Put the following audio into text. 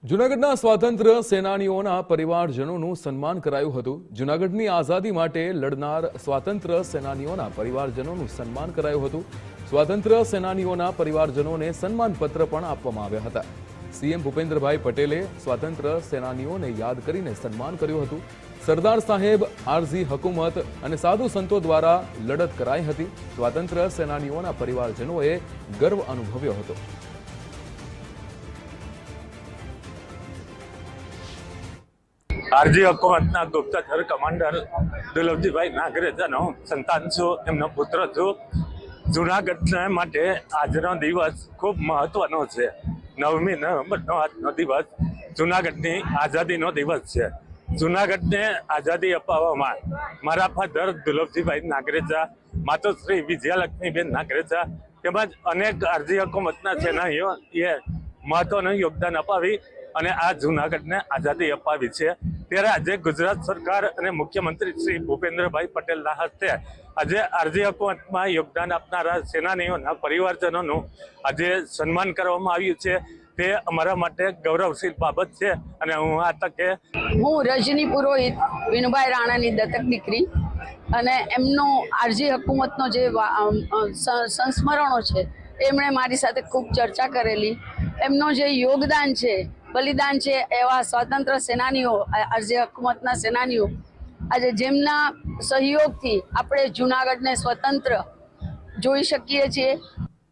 જૂનાગઢના સ્વાતંત્ર્ય સેનાનીઓના પરિવારજનોનું સન્માન કરાયું હતું। જૂનાગઢની આઝાદી માટે લડનાર સ્વાતંત્ર્ય સેનાનીઓના પરિવારજનોનું સન્માન કરાયું હતું। સ્વાતંત્ર્ય સેનાનીઓના પરિવારજનોને સન્માનપત્ર પણ આપવામાં આવ્યા હતા। સીએમ ભૂપેન્દ્રભાઈ પટેલે સ્વાતંત્ર્ય સેનાનીઓને યાદ કરીને સન્માન કર્યું હતું। સરદાર સાહેબ, આરઝી હકુમત અને સાધુ સંતો દ્વારા લડત કરાઈ હતી। સ્વાતંત્ર્ય સેનાનીઓના પરિવારજનોએ ગર્વ અનુભવ્યો હતો। આરજી હકુમતના ગુપ્તચર કમાન્ડર દુર્લભજીભાઈ નાગરેજાનો સંતાન છું, એમનો પુત્ર છું। જૂનાગઢ માટે આજનો દિવસ ખૂબ મહત્વનો છે। 9મી નવેમ્બરનો આજનો દિવસ જૂનાગઢની આઝાદીનો દિવસ છે। જૂનાગઢને આઝાદી અપાવવામાં મારા ફાધર દુર્લભજીભાઈ નાગરેજા, માતોશ્રી વિજયાલક્ષ્મીબેન નાગરેજા તેમજ અનેક આરજી હકુમતના સેનાનીઓએ મહત્વનું યોગદાન અપાવી અને આ જૂનાગઢને આઝાદી અપાવી છે। ત્યારે આજે ગુજરાત સરકાર અને મુખ્યમંત્રી શ્રી ભૂપેન્દ્રભાઈ પટેલના હસ્તે આજે આરજી હકુમતમાં યોગદાન આપનારા સેનાનીઓના પરિવારજનોનું આજે સન્માન કરવામાં આવ્યું છે। તે અમારા માટે ગૌરવશીલ બાબત છે અને હું આ તકે રજની પુરોહિત વિનુભાઈ રાણાની દત્તક દીકરી અને એમનો આરજી હકુમતનો જે સંસ્મરણો છે એમણે મારી સાથે ખૂબ ચર્ચા કરેલી। એમનો જે યોગદાન છે, બલિદાન છે, એવા સ્વાતંત્ર્ય સેનાનીઓ, આરજી હકુમતના સેનાનીઓ આજે જેમના સહયોગથી આપણે જૂનાગઢને સ્વતંત્ર જોઈ શકીએ છીએ।